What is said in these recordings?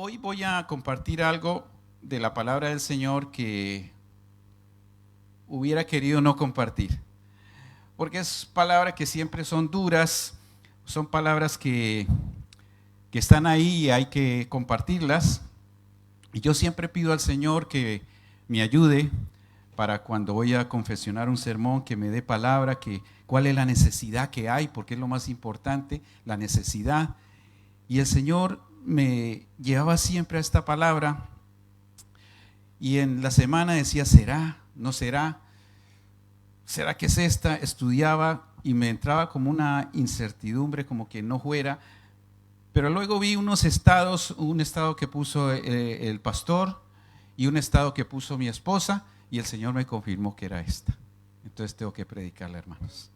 Hoy voy a compartir algo de la palabra del Señor que hubiera querido no compartir, porque es palabras que siempre son duras, son palabras que están ahí y hay que compartirlas. Y yo siempre pido al Señor que me ayude para cuando voy a confesionar un sermón, que me dé palabra, que cuál es la necesidad que hay, porque es lo más importante, la necesidad. Y el Señor me llevaba siempre a esta palabra y en la semana decía, ¿será? ¿No será? ¿Será que es esta? Estudiaba y me entraba como una incertidumbre, como que no fuera. Pero luego vi unos estados, un estado que puso el pastor y un estado que puso mi esposa, y el Señor me confirmó que era esta. Entonces tengo que predicarla, hermanos.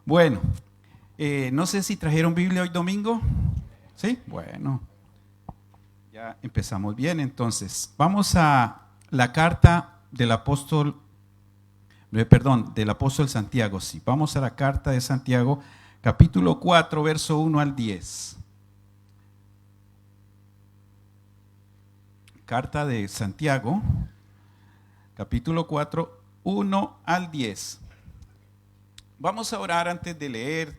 Bueno, no sé si trajeron Biblia hoy domingo. ¿Sí? Bueno, ya empezamos bien. Entonces, vamos a la carta del apóstol Santiago. Sí, vamos a la carta de Santiago, capítulo 4, verso 1 al 10. Carta de Santiago, capítulo 4, 1 al 10. Vamos a orar antes de leer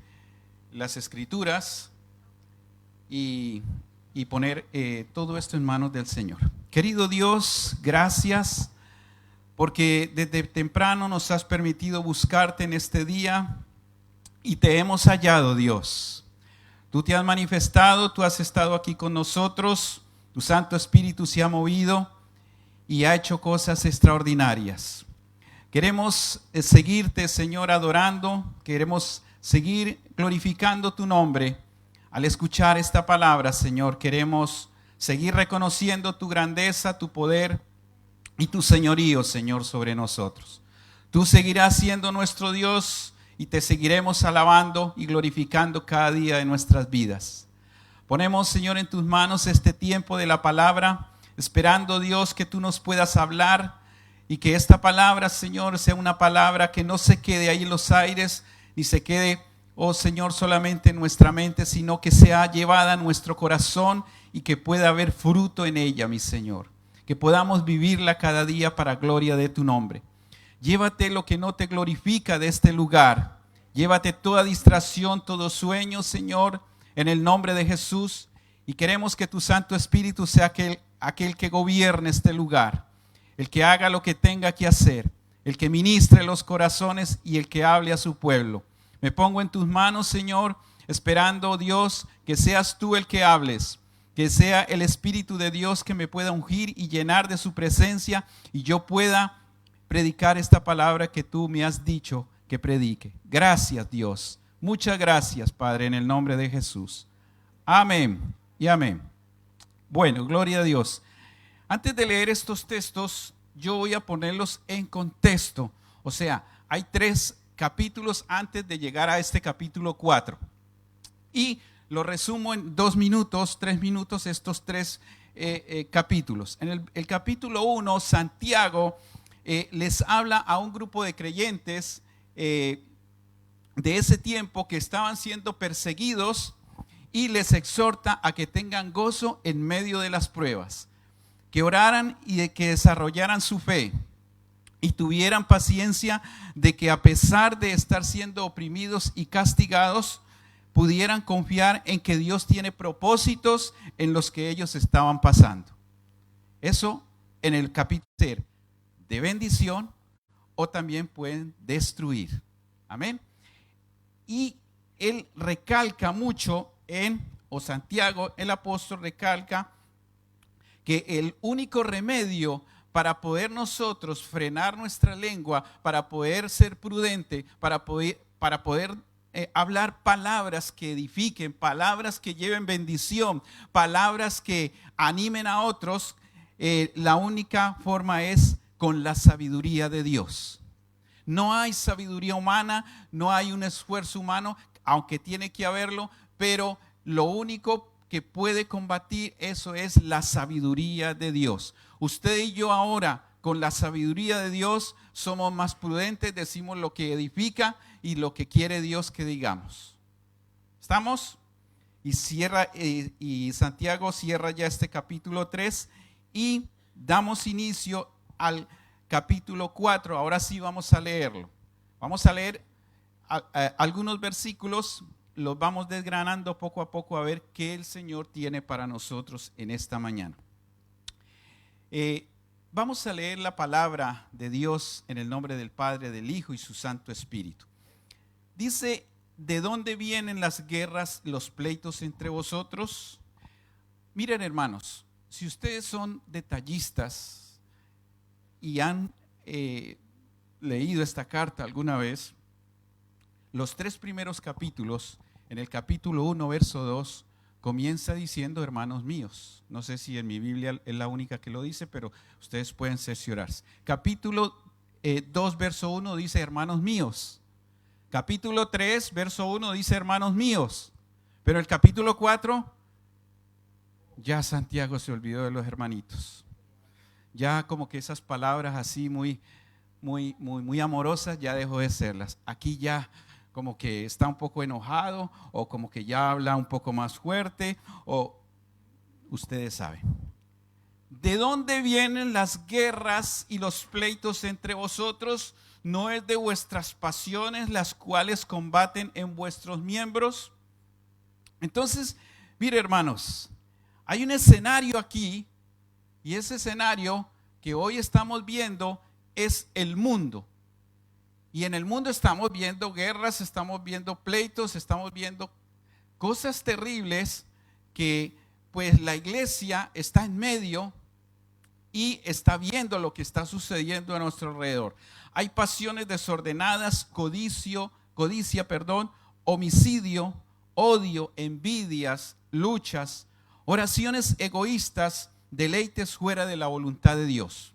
las escrituras y poner todo esto en manos del Señor. Querido Dios, gracias porque desde temprano nos has permitido buscarte en este día y te hemos hallado, Dios. Tú te has manifestado, tú has estado aquí con nosotros, tu Santo Espíritu se ha movido y ha hecho cosas extraordinarias. Queremos seguirte, Señor, adorando, queremos seguir glorificando tu nombre. Al escuchar esta palabra, Señor, queremos seguir reconociendo tu grandeza, tu poder y tu señorío, Señor, sobre nosotros. Tú seguirás siendo nuestro Dios y te seguiremos alabando y glorificando cada día de nuestras vidas. Ponemos, Señor, en tus manos este tiempo de la palabra, esperando, Dios, que tú nos puedas hablar y que esta palabra, Señor, sea una palabra que no se quede ahí en los aires, ni se quede, oh Señor, solamente en nuestra mente, sino que sea llevada a nuestro corazón y que pueda haber fruto en ella, mi Señor. Que podamos vivirla cada día para gloria de tu nombre. Llévate lo que no te glorifica de este lugar. Llévate toda distracción, todo sueño, Señor, en el nombre de Jesús. Y queremos que tu Santo Espíritu sea aquel que gobierne este lugar, el que haga lo que tenga que hacer, el que ministre los corazones y el que hable a su pueblo. Me pongo en tus manos, Señor, esperando, Dios, que seas tú el que hables, que sea el Espíritu de Dios que me pueda ungir y llenar de su presencia y yo pueda predicar esta palabra que tú me has dicho que predique. Gracias, Dios. Muchas gracias, Padre, en el nombre de Jesús. Amén y amén. Bueno, gloria a Dios. Antes de leer estos textos, yo voy a ponerlos en contexto. O sea, hay 3 capítulos antes de llegar a este capítulo 4. Y lo resumo en 2 minutos, 3 minutos, estos 3 capítulos. En el capítulo 1, Santiago les habla a un grupo de creyentes de ese tiempo que estaban siendo perseguidos y les exhorta a que tengan gozo en medio de las pruebas, que oraran y de que desarrollaran su fe y tuvieran paciencia, de que a pesar de estar siendo oprimidos y castigados, pudieran confiar en que Dios tiene propósitos en los que ellos estaban pasando. Eso en el capítulo de bendición o también pueden destruir. Amén. Y él recalca mucho Santiago, el apóstol recalca que el único remedio para poder nosotros frenar nuestra lengua, para poder ser prudente, para poder hablar palabras que edifiquen, palabras que lleven bendición, palabras que animen a otros, la única forma es con la sabiduría de Dios. No hay sabiduría humana, no hay un esfuerzo humano, aunque tiene que haberlo, pero lo único que puede combatir eso es la sabiduría de Dios. Usted y yo ahora, con la sabiduría de Dios, somos más prudentes, decimos lo que edifica y lo que quiere Dios que digamos. ¿Estamos? y Santiago cierra ya este capítulo 3 y damos inicio al capítulo 4. Ahora sí vamos a leerlo. Vamos a leer algunos versículos, los vamos desgranando poco a poco a ver qué el Señor tiene para nosotros en esta mañana. Vamos a leer la palabra de Dios en el nombre del Padre, del Hijo y su Santo Espíritu. Dice: ¿de dónde vienen las guerras, los pleitos entre vosotros? Miren, hermanos, si ustedes son detallistas y han leído esta carta alguna vez, los 3 primeros capítulos, en el capítulo 1, verso 2, comienza diciendo: hermanos míos. No sé si en mi Biblia es la única que lo dice, pero ustedes pueden cerciorarse. Capítulo 2, verso 1 dice: hermanos míos. Capítulo 3, verso 1 dice: hermanos míos. Pero el capítulo 4, ya Santiago se olvidó de los hermanitos. Ya como que esas palabras así muy amorosas ya dejó de serlas. Aquí ya como que está un poco enojado, o como que ya habla un poco más fuerte, o ustedes saben. ¿De dónde vienen las guerras y los pleitos entre vosotros? ¿No es de vuestras pasiones las cuales combaten en vuestros miembros? Entonces, mire, hermanos, hay un escenario aquí, y ese escenario que hoy estamos viendo es el mundo. Y en el mundo estamos viendo guerras, estamos viendo pleitos, estamos viendo cosas terribles que pues la iglesia está en medio y está viendo lo que está sucediendo a nuestro alrededor. Hay pasiones desordenadas, codicia, homicidio, odio, envidias, luchas, oraciones egoístas, deleites fuera de la voluntad de Dios.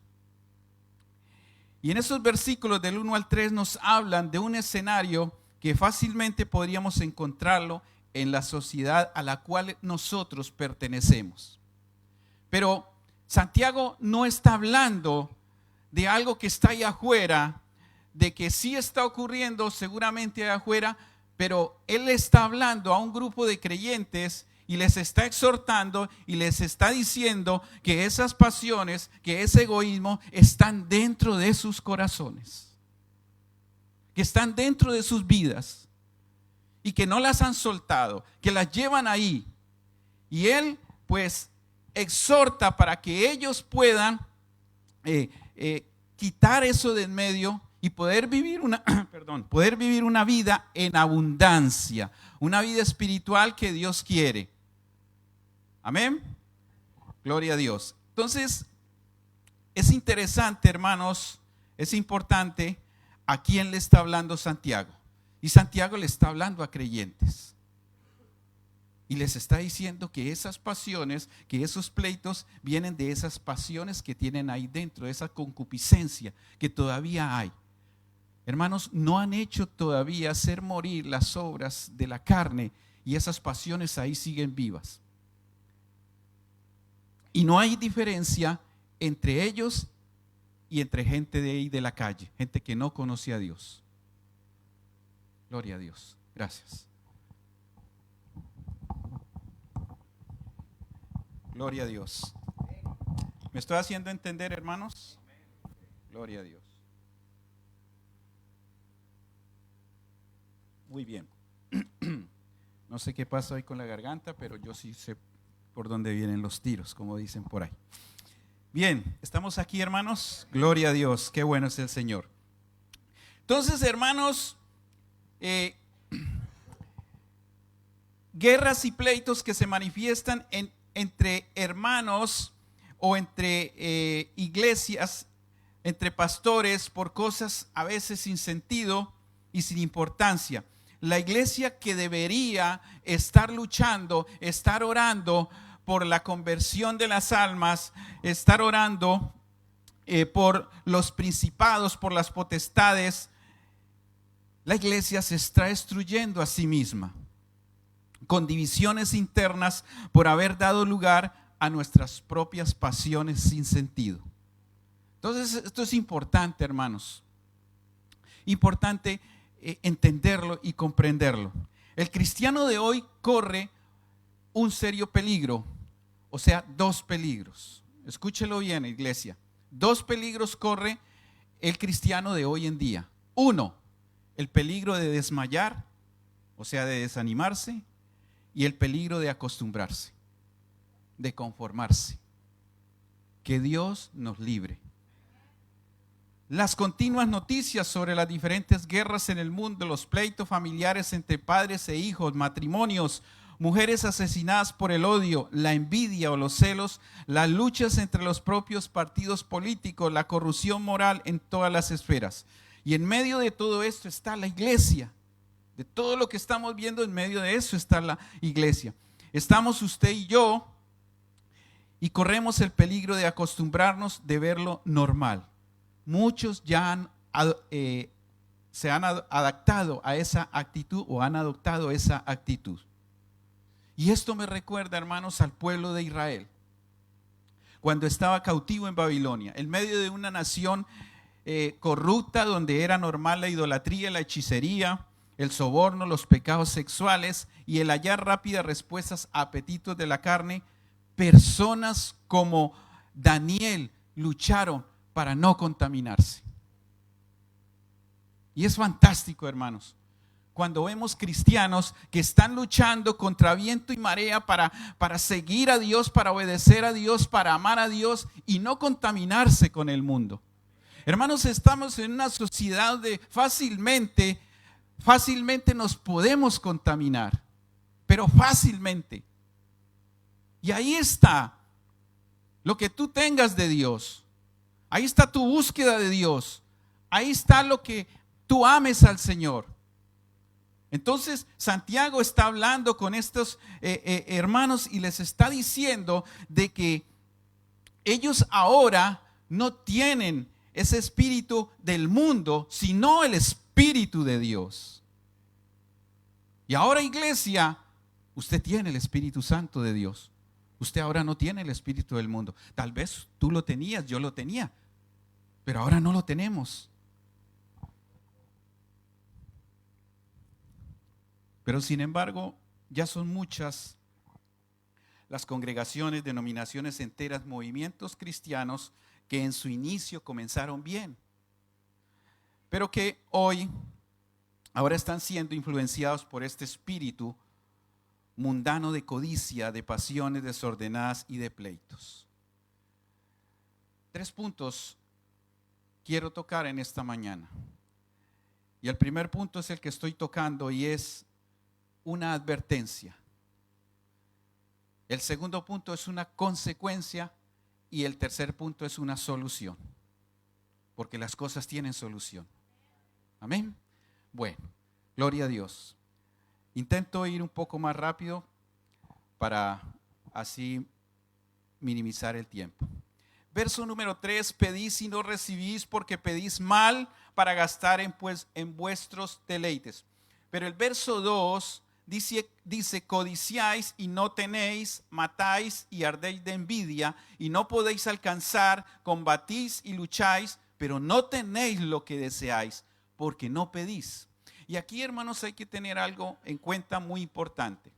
Y en esos versículos del 1 al 3 nos hablan de un escenario que fácilmente podríamos encontrarlo en la sociedad a la cual nosotros pertenecemos. Pero Santiago no está hablando de algo que está ahí afuera, de que sí está ocurriendo seguramente allá afuera, pero él está hablando a un grupo de creyentes y les está exhortando y les está diciendo que esas pasiones, que ese egoísmo están dentro de sus corazones, que están dentro de sus vidas y que no las han soltado, que las llevan ahí. Y él pues exhorta para que ellos puedan quitar eso de en medio y poder vivir una vida en abundancia, una vida espiritual que Dios quiere. Amén. Gloria a Dios. Entonces, es interesante, hermanos, es importante a quién le está hablando Santiago. Y Santiago le está hablando a creyentes. Y les está diciendo que esas pasiones, que esos pleitos vienen de esas pasiones que tienen ahí dentro, de esa concupiscencia que todavía hay. Hermanos, no han hecho todavía hacer morir las obras de la carne y esas pasiones ahí siguen vivas. Y no hay diferencia entre ellos y entre gente de ahí de la calle, gente que no conoce a Dios. Gloria a Dios. Gracias. Gloria a Dios. ¿Me estoy haciendo entender, hermanos? Gloria a Dios. Muy bien. No sé qué pasa hoy con la garganta, pero yo sí sé por dónde vienen los tiros, como dicen por ahí. Bien, estamos aquí, hermanos. Gloria a Dios, qué bueno es el Señor. Entonces, hermanos, guerras y pleitos que se manifiestan entre hermanos o entre iglesias, entre pastores, por cosas a veces sin sentido y sin importancia. La iglesia que debería estar luchando, estar orando por la conversión de las almas, estar orando por los principados, por las potestades, la iglesia se está destruyendo a sí misma, con divisiones internas por haber dado lugar a nuestras propias pasiones sin sentido. Entonces, esto es importante, hermanos. Importante entenderlo y comprenderlo. El cristiano de hoy corre un serio peligro, o sea, dos peligros. Escúchelo bien, iglesia. Dos peligros corre el cristiano de hoy en día. Uno, el peligro de desmayar, o sea, de desanimarse, y el peligro de acostumbrarse, de conformarse. Que Dios nos libre. Las continuas noticias sobre las diferentes guerras en el mundo, los pleitos familiares entre padres e hijos, matrimonios, mujeres asesinadas por el odio, la envidia o los celos, las luchas entre los propios partidos políticos, la corrupción moral en todas las esferas. Y en medio de todo esto está la iglesia. De todo lo que estamos viendo, en medio de eso está la iglesia. Estamos usted y yo y corremos el peligro de acostumbrarnos, de verlo normal. Muchos ya se han adaptado a esa actitud o han adoptado esa actitud. Y esto me recuerda, hermanos, al pueblo de Israel, cuando estaba cautivo en Babilonia, en medio de una nación corrupta, donde era normal la idolatría, la hechicería, el soborno, los pecados sexuales y el hallar rápidas respuestas a apetitos de la carne. Personas como Daniel lucharon para no contaminarse. Y es fantástico, hermanos, cuando vemos cristianos que están luchando contra viento y marea para seguir a Dios, para obedecer a Dios, para amar a Dios y no contaminarse con el mundo. Hermanos, estamos en una sociedad donde fácilmente nos podemos contaminar, pero fácilmente. Y ahí está lo que tú tengas de Dios. Ahí está tu búsqueda de Dios. Ahí está lo que tú ames al Señor. Entonces Santiago está hablando con estos hermanos y les está diciendo de que ellos ahora no tienen ese espíritu del mundo, sino el espíritu de Dios. Y ahora, iglesia, usted tiene el Espíritu Santo de Dios. Usted ahora no tiene el espíritu del mundo. Tal vez tú lo tenías, yo lo tenía, pero ahora no lo tenemos. Pero sin embargo, ya son muchas las congregaciones, denominaciones enteras, movimientos cristianos que en su inicio comenzaron bien, pero que hoy ahora están siendo influenciados por este espíritu mundano de codicia, de pasiones desordenadas y de pleitos. 3 puntos quiero tocar en esta mañana. Y el primer punto es el que estoy tocando y es una advertencia. El segundo punto es una consecuencia y el tercer punto es una solución. Porque las cosas tienen solución. Amén. Bueno, gloria a Dios. Intento ir un poco más rápido para así minimizar el tiempo. Verso número 3, pedís y no recibís porque pedís mal para gastar en vuestros deleites. Pero el verso 2 dice, codiciáis y no tenéis, matáis y ardéis de envidia y no podéis alcanzar, combatís y lucháis, pero no tenéis lo que deseáis porque no pedís. Y aquí, hermanos, hay que tener algo en cuenta muy importante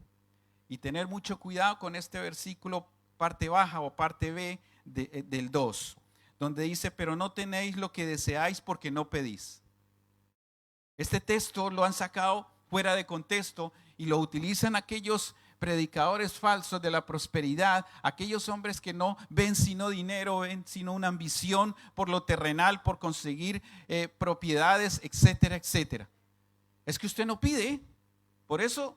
y tener mucho cuidado con este versículo, parte baja o parte B del 2, donde dice, pero no tenéis lo que deseáis porque no pedís. Este texto lo han sacado fuera de contexto y lo utilizan aquellos predicadores falsos de la prosperidad, aquellos hombres que no ven sino dinero, ven sino una ambición por lo terrenal, por conseguir propiedades, etcétera, etcétera. Es que usted no pide, por eso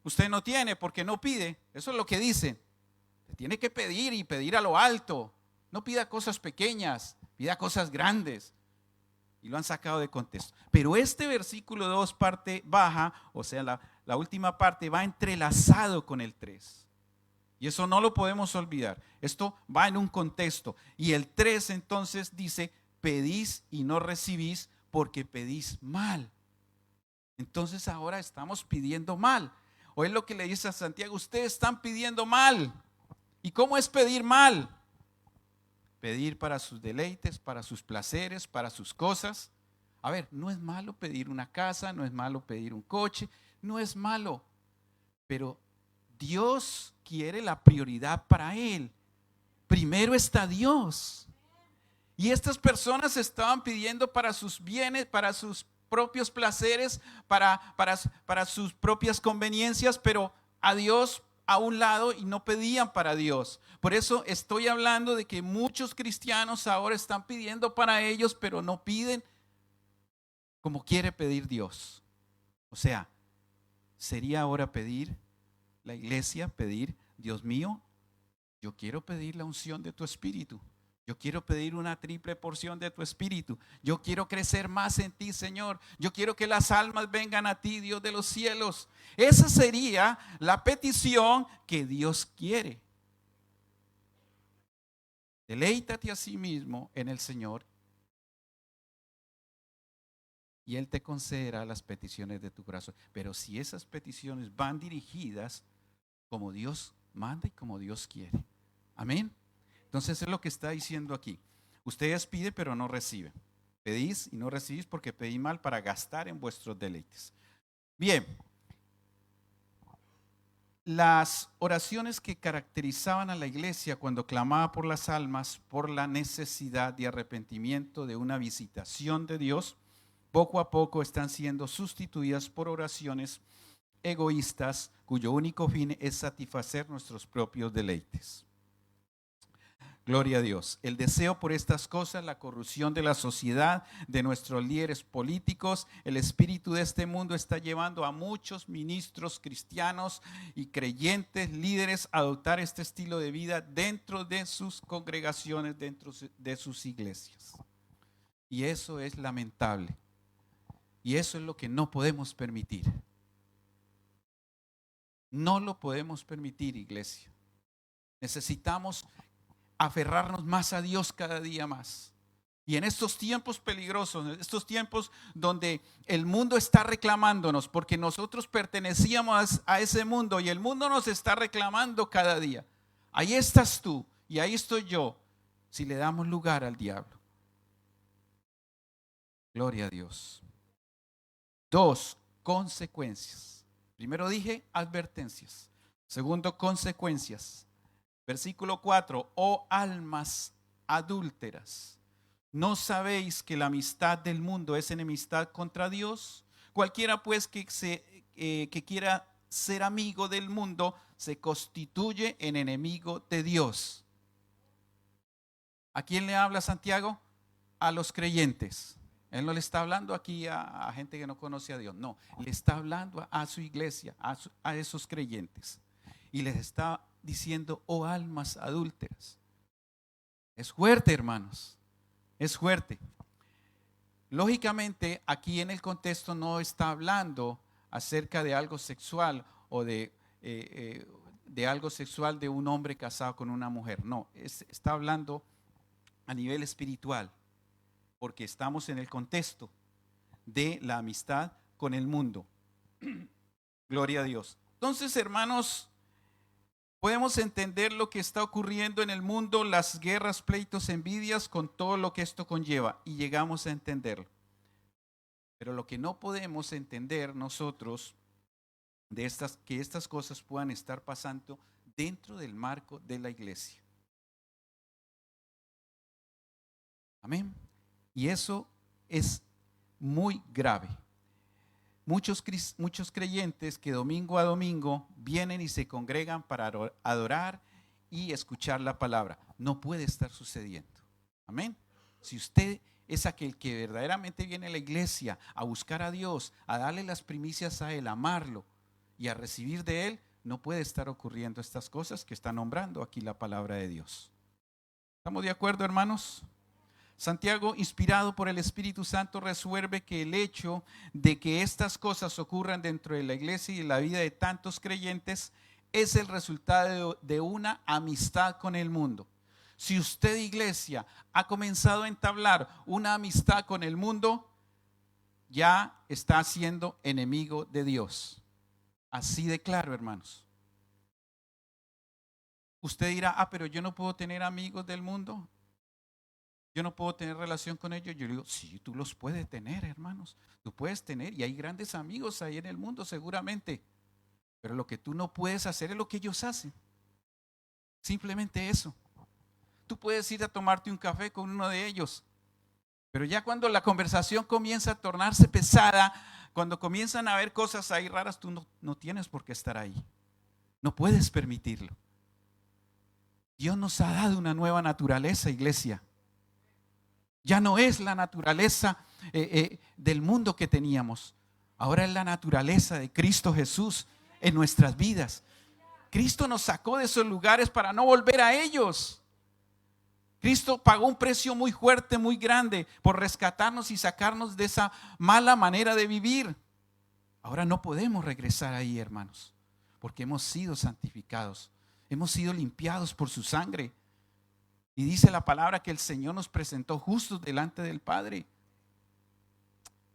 usted no tiene, porque no pide. Eso es lo que dicen. Tiene que pedir y pedir a lo alto. No pida cosas pequeñas, pida cosas grandes. Y lo han sacado de contexto. Pero este versículo 2, parte baja, o sea, la última parte va entrelazado con el 3. Y eso no lo podemos olvidar. Esto va en un contexto. Y el 3 entonces dice, pedís y no recibís porque pedís mal. Entonces ahora estamos pidiendo mal. O es lo que le dice a Santiago, ustedes están pidiendo mal. ¿Y cómo es pedir mal? Pedir para sus deleites, para sus placeres, para sus cosas. A ver, no es malo pedir una casa, no es malo pedir un coche, no es malo. Pero Dios quiere la prioridad para él. Primero está Dios. Y estas personas estaban pidiendo para sus bienes, para sus propios placeres, para sus propias conveniencias, pero a Dios a un lado y no pedían para Dios. Por eso estoy hablando de que muchos cristianos ahora están pidiendo para ellos, pero no piden como quiere pedir Dios. O sea, sería ahora pedir, la iglesia pedir, Dios mío, yo quiero pedir la unción de tu espíritu. Yo quiero pedir una triple porción de tu espíritu. Yo quiero crecer más en ti, Señor. Yo quiero que las almas vengan a ti, Dios de los cielos. Esa sería la petición que Dios quiere. Deleítate a sí mismo en el Señor y Él te concederá las peticiones de tu corazón. Pero si esas peticiones van dirigidas como Dios manda y como Dios quiere. Amén. Entonces es lo que está diciendo aquí. Ustedes piden pero no reciben. Pedís y no recibís porque pedí mal para gastar en vuestros deleites. Bien. Las oraciones que caracterizaban a la iglesia cuando clamaba por las almas, por la necesidad de arrepentimiento, de una visitación de Dios, poco a poco están siendo sustituidas por oraciones egoístas cuyo único fin es satisfacer nuestros propios deleites. Gloria a Dios. El deseo por estas cosas, la corrupción de la sociedad, de nuestros líderes políticos, el espíritu de este mundo está llevando a muchos ministros cristianos y creyentes, líderes, a adoptar este estilo de vida dentro de sus congregaciones, dentro de sus iglesias. Y eso es lamentable. Y eso es lo que no podemos permitir. No lo podemos permitir, iglesia. Necesitamos aferrarnos más a Dios cada día más. Y en estos tiempos peligrosos, en estos tiempos donde el mundo está reclamándonos, porque nosotros pertenecíamos a ese mundo y el mundo nos está reclamando cada día. Ahí estás tú y ahí estoy yo, si le damos lugar al diablo. Gloria a Dios. 2, consecuencias. Primero dije advertencias. Segundo, consecuencias. Versículo 4, oh almas adúlteras, ¿no sabéis que la amistad del mundo es enemistad contra Dios? Cualquiera pues que quiera ser amigo del mundo se constituye en enemigo de Dios. ¿A quién le habla Santiago? A los creyentes. Él no le está hablando aquí a gente que no conoce a Dios, no, le está hablando a su iglesia, a esos creyentes. Y les está diciendo, oh almas adúlteras. Es fuerte, hermanos, es fuerte. Lógicamente, aquí en el contexto no está hablando acerca de algo sexual o de algo sexual de un hombre casado con una mujer. No, está hablando a nivel espiritual, porque estamos en el contexto de la amistad con el mundo. Gloria a Dios. Entonces, hermanos, podemos entender lo que está ocurriendo en el mundo, las guerras, pleitos, envidias, con todo lo que esto conlleva, y llegamos a entenderlo. Pero lo que no podemos entender nosotros de que estas cosas puedan estar pasando dentro del marco de la iglesia. Amén. Y eso es muy grave. Muchos creyentes que domingo a domingo vienen y se congregan para adorar y escuchar la palabra. No puede estar sucediendo. Amén. Si usted es aquel que verdaderamente viene a la iglesia a buscar a Dios, a darle las primicias a Él, a amarlo y a recibir de Él, no puede estar ocurriendo estas cosas que está nombrando aquí la palabra de Dios. ¿Estamos de acuerdo, hermanos? Santiago, inspirado por el Espíritu Santo, resuelve que el hecho de que estas cosas ocurran dentro de la iglesia y en la vida de tantos creyentes es el resultado de una amistad con el mundo. Si usted, iglesia, ha comenzado a entablar una amistad con el mundo, ya está siendo enemigo de Dios. Así de claro, hermanos. Usted dirá, pero yo no puedo tener amigos del mundo. Yo no puedo tener relación con ellos. Yo digo, sí, tú los puedes tener, hermanos. Tú puedes tener, y hay grandes amigos ahí en el mundo seguramente. Pero lo que tú no puedes hacer es lo que ellos hacen. Simplemente eso. Tú puedes ir a tomarte un café con uno de ellos, pero ya cuando la conversación comienza a tornarse pesada, cuando comienzan a haber cosas ahí raras, tú no tienes por qué estar ahí. No puedes permitirlo. Dios nos ha dado una nueva naturaleza, iglesia. Ya no es la naturaleza del mundo que teníamos. Ahora es la naturaleza de Cristo Jesús en nuestras vidas. Cristo nos sacó de esos lugares para no volver a ellos. Cristo pagó un precio muy fuerte, muy grande, por rescatarnos y sacarnos de esa mala manera de vivir. Ahora no podemos regresar ahí, hermanos, porque hemos sido santificados, hemos sido limpiados por su sangre. Y dice la palabra que el Señor nos presentó justos delante del Padre.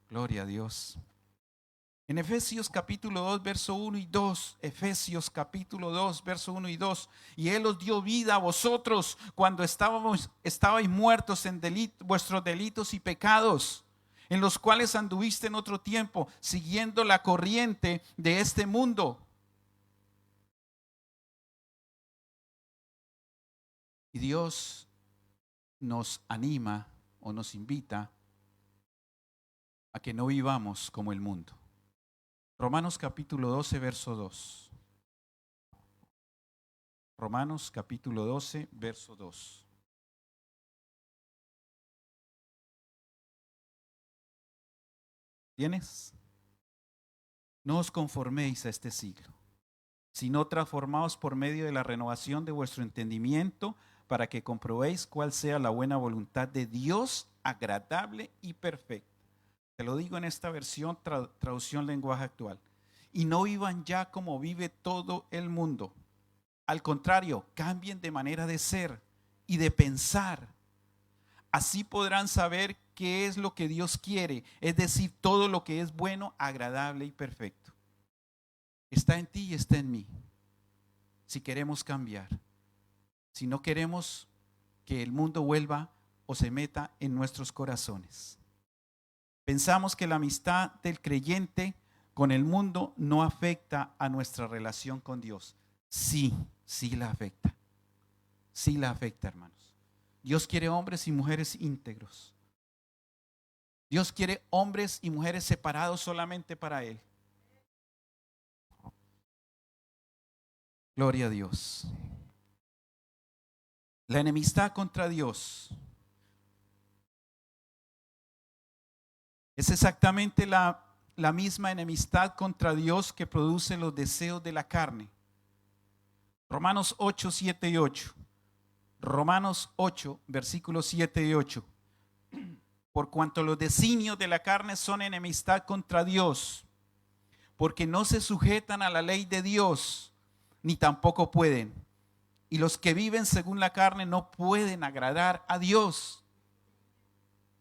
Gloria a Dios. En Efesios capítulo 2, verso 1 y 2, Efesios capítulo 2, verso 1 y 2, y Él os dio vida a vosotros cuando estabais muertos en vuestros delitos y pecados, en los cuales anduviste en otro tiempo, siguiendo la corriente de este mundo. Y Dios nos anima o nos invita a que no vivamos como el mundo. Romanos capítulo 12, verso 2. Romanos capítulo 12, verso 2. ¿Tienes? No os conforméis a este siglo, sino transformaos por medio de la renovación de vuestro entendimiento, para que comprobéis cuál sea la buena voluntad de Dios, agradable y perfecta. Te lo digo en esta versión, traducción lenguaje actual. Y no vivan ya como vive todo el mundo. Al contrario, cambien de manera de ser y de pensar. Así podrán saber qué es lo que Dios quiere, es decir, todo lo que es bueno, agradable y perfecto. Está en ti y está en mí. Si queremos cambiar, si no queremos que el mundo vuelva o se meta en nuestros corazones. Pensamos que la amistad del creyente con el mundo no afecta a nuestra relación con Dios. Sí, sí la afecta. Sí la afecta, hermanos. Dios quiere hombres y mujeres íntegros. Dios quiere hombres y mujeres separados solamente para Él. Gloria a Dios. La enemistad contra Dios es exactamente la misma enemistad contra Dios que produce los deseos de la carne. Romanos 8, 7 y 8. Romanos 8, versículos 7 y 8. Por cuanto los designios de la carne son enemistad contra Dios, porque no se sujetan a la ley de Dios, ni tampoco pueden. Y los que viven según la carne no pueden agradar a Dios.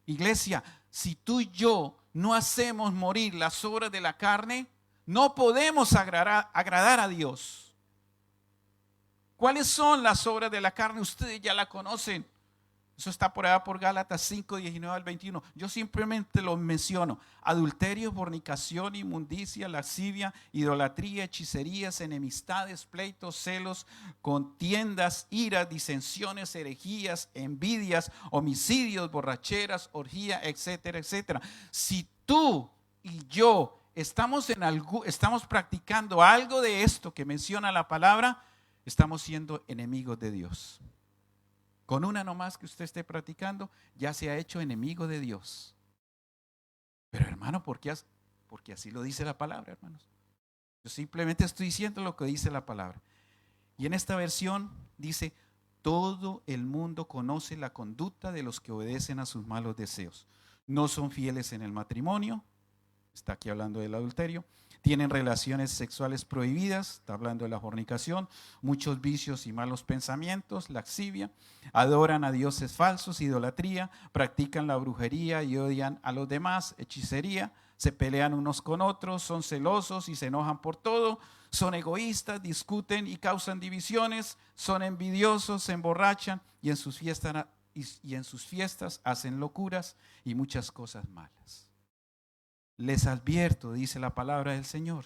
Iglesia, si tú y yo no hacemos morir las obras de la carne, no podemos agradar a Dios. ¿Cuáles son las obras de la carne? Ustedes ya la conocen. Eso está por allá por Gálatas 5, 19 al 21. Yo simplemente lo menciono. Adulterio, fornicación, inmundicia, lascivia, idolatría, hechicerías, enemistades, pleitos, celos, contiendas, iras, disensiones, herejías, envidias, homicidios, borracheras, orgía, etcétera, etcétera. Si tú y yo estamos practicando algo de esto que menciona la palabra, estamos siendo enemigos de Dios. Con una nomás que usted esté practicando, ya se ha hecho enemigo de Dios. Pero hermano, ¿por qué? Porque así lo dice la palabra, hermanos. Yo simplemente estoy diciendo lo que dice la palabra. Y en esta versión dice, todo el mundo conoce la conducta de los que obedecen a sus malos deseos. No son fieles en el matrimonio, está aquí hablando del adulterio. Tienen relaciones sexuales prohibidas, está hablando de la fornicación, muchos vicios y malos pensamientos, laxivia, adoran a dioses falsos, idolatría, practican la brujería y odian a los demás, hechicería, se pelean unos con otros, son celosos y se enojan por todo, son egoístas, discuten y causan divisiones, son envidiosos, se emborrachan y en sus fiestas hacen locuras y muchas cosas malas. Les advierto, dice la palabra del Señor,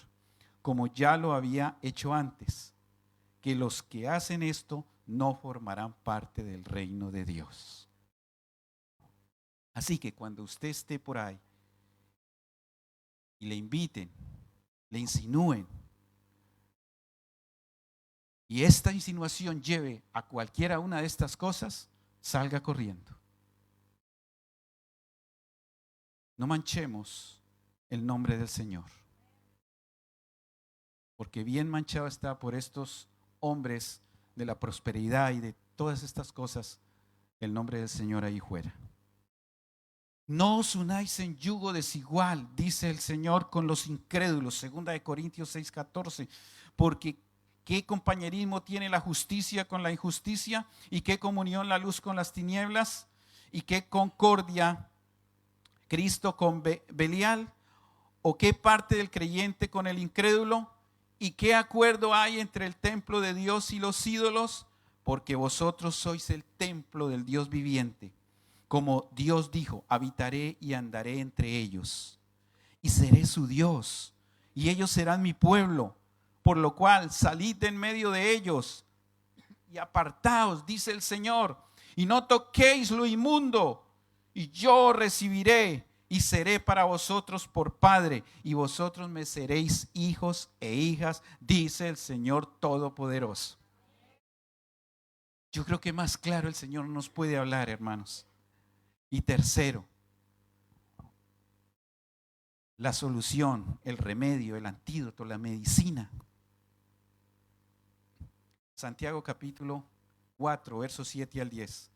como ya lo había hecho antes, que los que hacen esto no formarán parte del reino de Dios. Así que cuando usted esté por ahí y le inviten, le insinúen, y esta insinuación lleve a cualquiera una de estas cosas, salga corriendo. No manchemos el nombre del Señor, porque bien manchado está por estos hombres de la prosperidad y de todas estas cosas el nombre del Señor ahí fuera. No os unáis en yugo desigual, dice el Señor, con los incrédulos, 2 Corintios 6:14, porque ¿qué compañerismo tiene la justicia con la injusticia? ¿Y qué comunión la luz con las tinieblas? ¿Y qué concordia Cristo con Belial? ¿O qué parte del creyente con el incrédulo? ¿Y qué acuerdo hay entre el templo de Dios y los ídolos? Porque vosotros sois el templo del Dios viviente. Como Dios dijo, habitaré y andaré entre ellos, y seré su Dios, y ellos serán mi pueblo. Por lo cual, salid de en medio de ellos y apartaos, dice el Señor, y no toquéis lo inmundo, y yo recibiré y seré para vosotros por Padre, y vosotros me seréis hijos e hijas, dice el Señor Todopoderoso. Yo creo que más claro el Señor nos puede hablar, hermanos. Y tercero, la solución, el remedio, el antídoto, la medicina. Santiago capítulo 4, versos 7 al 10.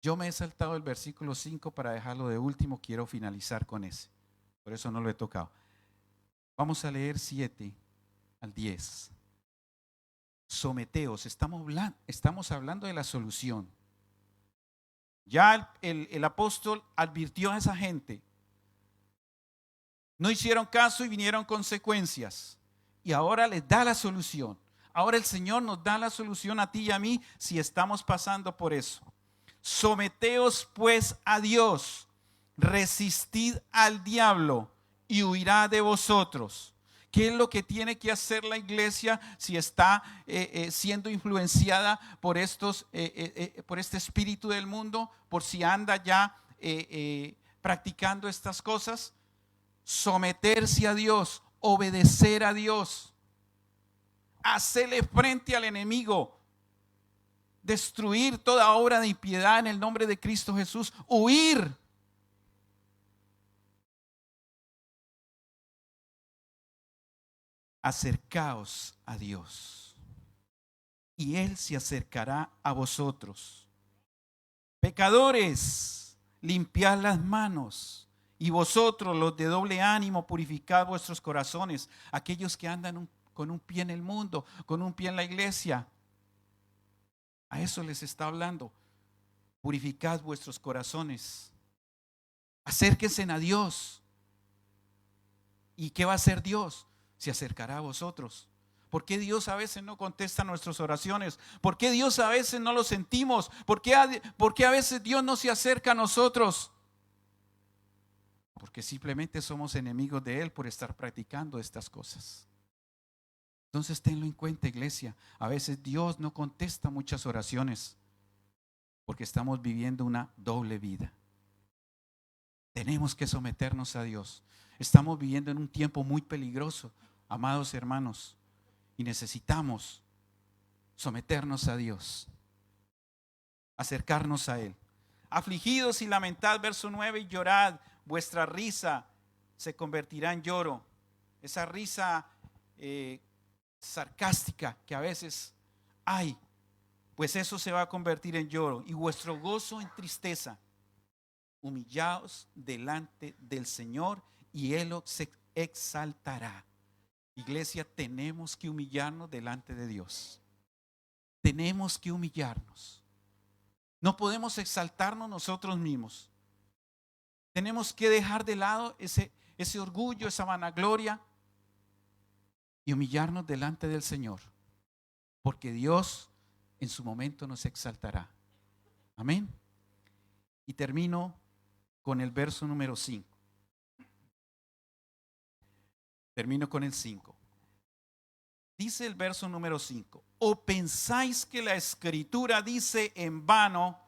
Yo me he saltado el versículo 5 para dejarlo de último, quiero finalizar con ese. Por eso no lo he tocado. Vamos a leer 7 al 10. Someteos, estamos hablando de la solución. Ya el apóstol advirtió a esa gente. No hicieron caso y vinieron consecuencias. Y ahora les da la solución. Ahora el Señor nos da la solución a ti y a mí si estamos pasando por eso. Someteos pues a Dios, resistid al diablo y huirá de vosotros. ¿Qué es lo que tiene que hacer la iglesia si está siendo influenciada por por este espíritu del mundo? Por si anda ya practicando estas cosas. Someterse a Dios, obedecer a Dios, hacerle frente al enemigo, destruir toda obra de impiedad en el nombre de Cristo Jesús, huir. Acercaos a Dios y Él se acercará a vosotros. Pecadores, limpiad las manos. Y vosotros, los de doble ánimo, purificad vuestros corazones. Aquellos que andan con un pie en el mundo, con un pie en la iglesia. A eso les está hablando. Purificad vuestros corazones. Acérquense a Dios. ¿Y qué va a hacer Dios? Se acercará a vosotros. ¿Por qué Dios a veces no contesta nuestras oraciones? ¿Por qué Dios a veces no lo sentimos? ¿Por qué a veces Dios no se acerca a nosotros? Porque simplemente somos enemigos de Él por estar practicando estas cosas. Entonces tenlo en cuenta, iglesia. A veces Dios no contesta muchas oraciones porque estamos viviendo una doble vida. Tenemos que someternos a Dios. Estamos viviendo en un tiempo muy peligroso, amados hermanos, y necesitamos someternos a Dios, acercarnos a Él. Afligidos y lamentad, verso 9, y llorad. Vuestra risa se convertirá en lloro. Esa risa sarcástica que a veces hay, pues eso se va a convertir en lloro. Y vuestro gozo en tristeza. Humillaos delante del Señor y Él os exaltará. Iglesia, tenemos que humillarnos delante de Dios. Tenemos que humillarnos. No podemos exaltarnos nosotros mismos. Tenemos que dejar de lado ese orgullo, esa vanagloria y humillarnos delante del Señor, porque Dios en su momento nos exaltará. Amén. Y termino con el verso número 5. Termino con el 5. Dice el verso número 5: ¿O pensáis que la Escritura dice en vano,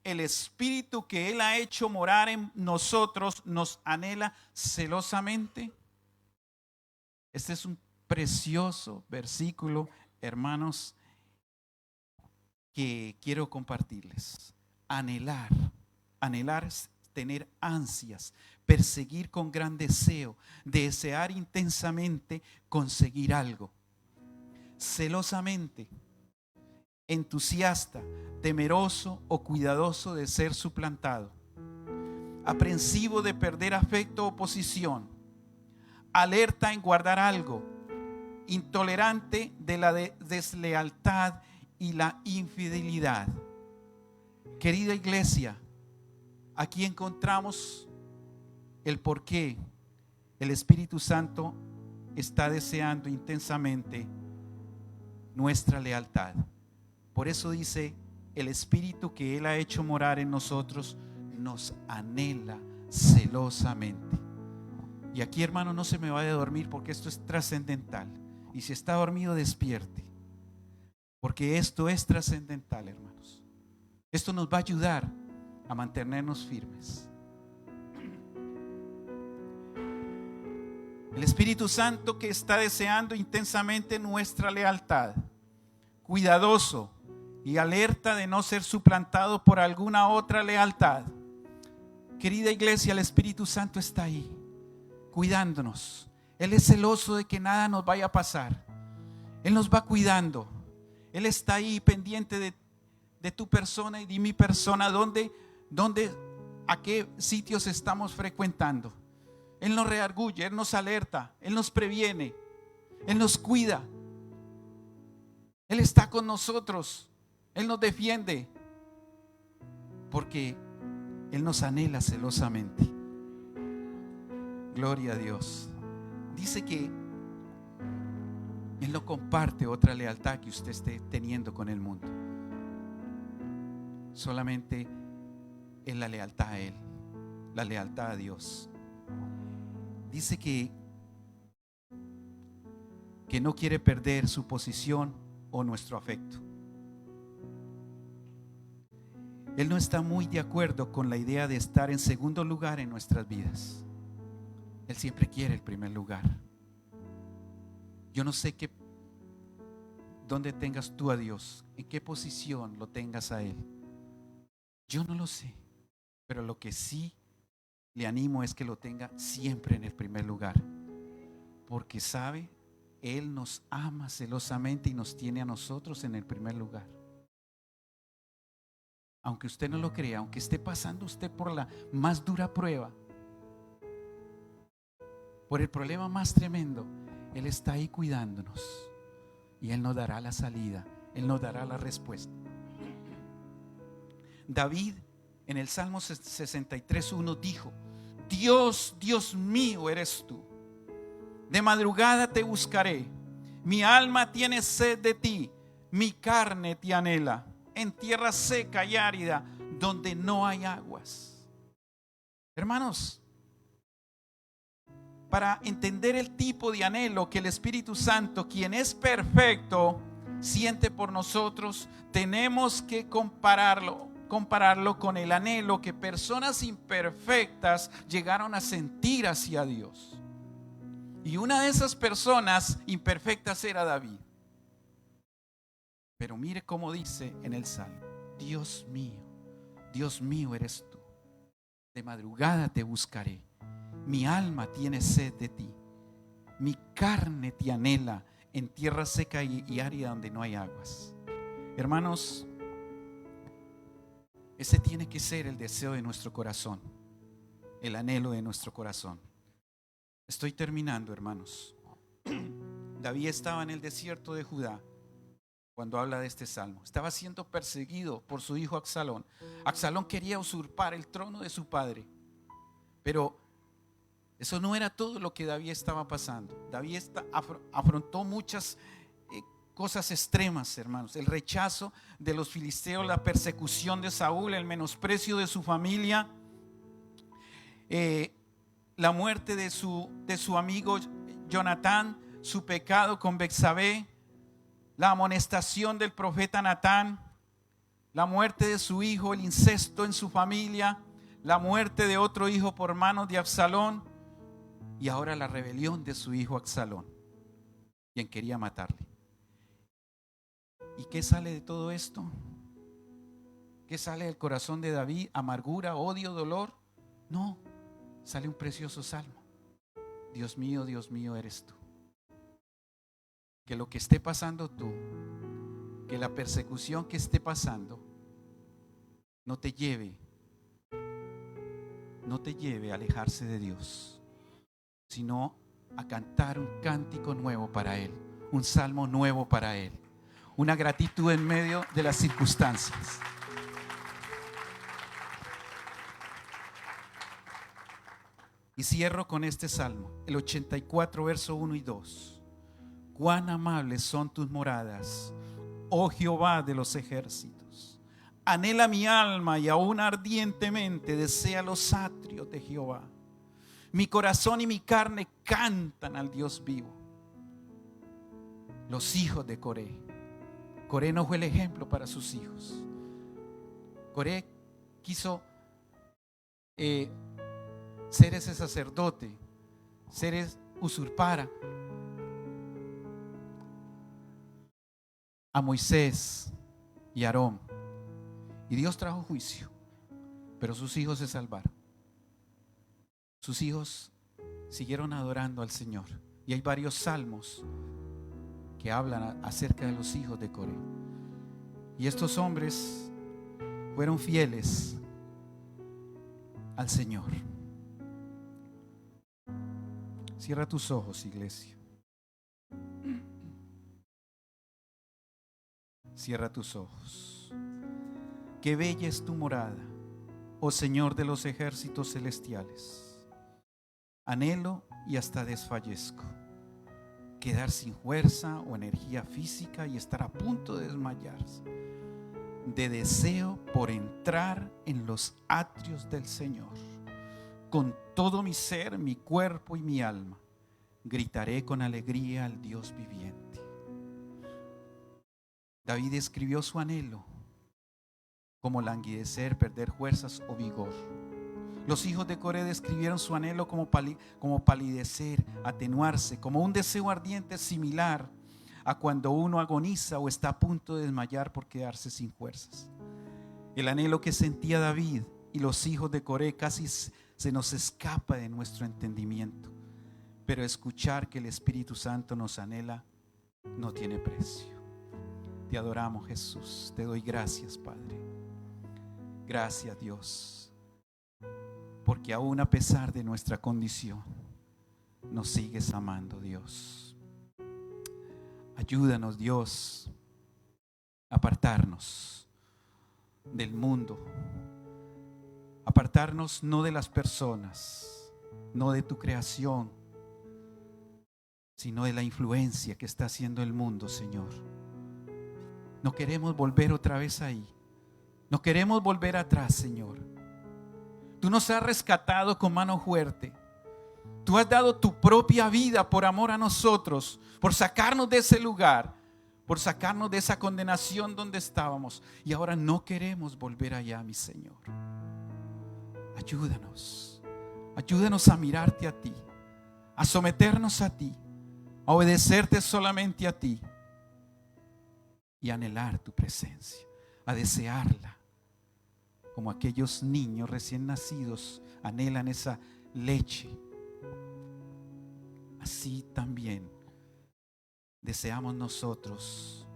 el Espíritu que Él ha hecho morar en nosotros nos anhela celosamente? Este es un precioso versículo, hermanos, que quiero compartirles. Anhelar es tener ansias, perseguir con gran deseo, desear intensamente conseguir algo. Celosamente, entusiasta, temeroso o cuidadoso de ser suplantado, aprensivo de perder afecto o posición, alerta en guardar algo, intolerante de la deslealtad y la infidelidad. Querida iglesia, aquí encontramos el por qué el Espíritu Santo está deseando intensamente nuestra lealtad. Por eso dice, el Espíritu que Él ha hecho morar en nosotros nos anhela celosamente. Y aquí, hermano, no se me vaya a dormir, porque esto es trascendental. Y si está dormido, despierte, porque esto es trascendental, hermanos. Esto nos va a ayudar a mantenernos firmes. El Espíritu Santo que está deseando intensamente nuestra lealtad, cuidadoso y alerta de no ser suplantado por alguna otra lealtad. Querida iglesia, el Espíritu Santo está ahí, cuidándonos. Él es celoso de que nada nos vaya a pasar. Él nos va cuidando. Él está ahí pendiente de tu persona y de mi persona, a qué sitios estamos frecuentando. Él nos redarguye, Él nos alerta, Él nos previene, Él nos cuida. Él está con nosotros, Él nos defiende, porque Él nos anhela celosamente. Gloria a Dios. Dice que Él no comparte otra lealtad que usted esté teniendo con el mundo. Solamente es la lealtad a Él, la lealtad a Dios. Dice que no quiere perder su posición o nuestro afecto. Él no está muy de acuerdo con la idea de estar en segundo lugar en nuestras vidas. Él siempre quiere el primer lugar. Yo no sé dónde tengas tú a Dios, en qué posición lo tengas a Él. Yo no lo sé, pero lo que sí le animo es que lo tenga siempre en el primer lugar, porque sabe, Él nos ama celosamente y nos tiene a nosotros en el primer lugar. Aunque usted no lo crea, aunque esté pasando usted por la más dura prueba, por el problema más tremendo, Él está ahí cuidándonos y Él nos dará la salida, Él nos dará la respuesta. David en el Salmo 63:1 dijo: Dios, Dios mío eres tú, de madrugada te buscaré, mi alma tiene sed de ti, mi carne te anhela, en tierra seca y árida, donde no hay aguas. Hermanos, para entender el tipo de anhelo que el Espíritu Santo, quien es perfecto, siente por nosotros, tenemos que compararlo con el anhelo que personas imperfectas llegaron a sentir hacia Dios. Y una de esas personas imperfectas era David. Pero mire cómo dice en el Salmo: Dios mío eres tú, de madrugada te buscaré, mi alma tiene sed de ti, mi carne te anhela, en tierra seca y árida donde no hay aguas. Hermanos, ese tiene que ser el deseo de nuestro corazón, el anhelo de nuestro corazón. Estoy terminando, hermanos. David estaba en el desierto de Judá cuando habla de este salmo. Estaba siendo perseguido por su hijo Absalón. Absalón quería usurpar el trono de su padre, pero eso no era todo lo que David estaba pasando. David afrontó muchas cosas extremas, hermanos: el rechazo de los filisteos, la persecución de Saúl, el menosprecio de su familia, la muerte de su amigo Jonatán su pecado con Betsabé, la amonestación del profeta Natán, la muerte de su hijo, el incesto en su familia, la muerte de otro hijo por manos de Absalón y ahora la rebelión de su hijo Absalón, quien quería matarle. ¿Y qué sale de todo esto? ¿Qué sale del corazón de David? ¿Amargura, odio, dolor? No, sale un precioso salmo. Dios mío, eres tú. Que lo que esté pasando tú, que la persecución que esté pasando, no te lleve a alejarse de Dios, sino a cantar un cántico nuevo para Él, un salmo nuevo para Él, una gratitud en medio de las circunstancias. Y cierro con este salmo, el 84, verso 1 y 2. Cuán amables son tus moradas, oh Jehová de los ejércitos. Anhela mi alma y aún ardientemente desea los atrios de Jehová. Mi corazón y mi carne cantan al Dios vivo. Los hijos de Coré. Coré no fue el ejemplo para sus hijos. Coré quiso ser ese sacerdote, usurpar a Moisés y Aarón. Y Dios trajo juicio, pero sus hijos se salvaron. Sus hijos siguieron adorando al Señor. Y hay varios salmos que hablan acerca de los hijos de Coré. Y estos hombres fueron fieles al Señor. Cierra tus ojos, iglesia. Cierra tus ojos. Qué bella es tu morada, oh Señor de los ejércitos celestiales. Anhelo y hasta desfallezco quedar sin fuerza o energía física y estar a punto de desmayarse, de deseo por entrar en los atrios del Señor. Con todo mi ser, mi cuerpo y mi alma, gritaré con alegría al Dios viviente. David escribió su anhelo como languidecer, perder fuerzas o vigor. Los hijos de Coré describieron su anhelo como palidecer, atenuarse, como un deseo ardiente similar a cuando uno agoniza o está a punto de desmayar por quedarse sin fuerzas. El anhelo que sentía David y los hijos de Coré casi se nos escapa de nuestro entendimiento, pero escuchar que el Espíritu Santo nos anhela no tiene precio. Te adoramos, Jesús, te doy gracias, Padre. Gracias, Dios, porque aún a pesar de nuestra condición nos sigues amando, Dios. Ayúdanos, Dios, a apartarnos del mundo, apartarnos no de las personas, no de tu creación, sino de la influencia que está haciendo el mundo, Señor. No queremos volver otra vez ahí, no queremos volver atrás, Señor. Tú nos has rescatado con mano fuerte. Tú has dado tu propia vida por amor a nosotros, por sacarnos de ese lugar, por sacarnos de esa condenación donde estábamos. Y ahora no queremos volver allá, mi Señor. Ayúdanos a mirarte a ti, a someternos a ti, a obedecerte solamente a ti y a anhelar tu presencia, a desearla. Como aquellos niños recién nacidos anhelan esa leche, así también deseamos nosotros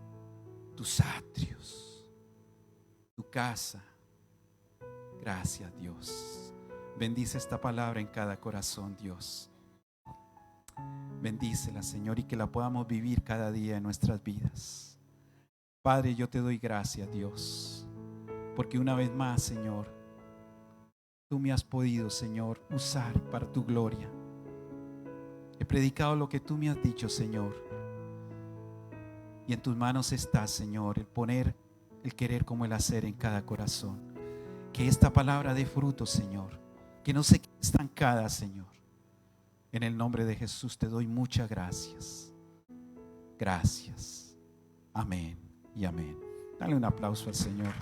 tus atrios, tu casa. Gracias, Dios. Bendice esta palabra en cada corazón, Dios. Bendícela, Señor, y que la podamos vivir cada día en nuestras vidas. Padre, yo te doy gracias, Dios, porque una vez más, Señor, tú me has podido, Señor, usar para tu gloria. He predicado lo que tú me has dicho, Señor, y en tus manos está, Señor, el poner el querer como el hacer en cada corazón. Que esta palabra dé fruto, Señor, que no se quede estancada, Señor, En el nombre de Jesús te doy muchas gracias. Gracias. Amén y amén. Dale un aplauso al Señor.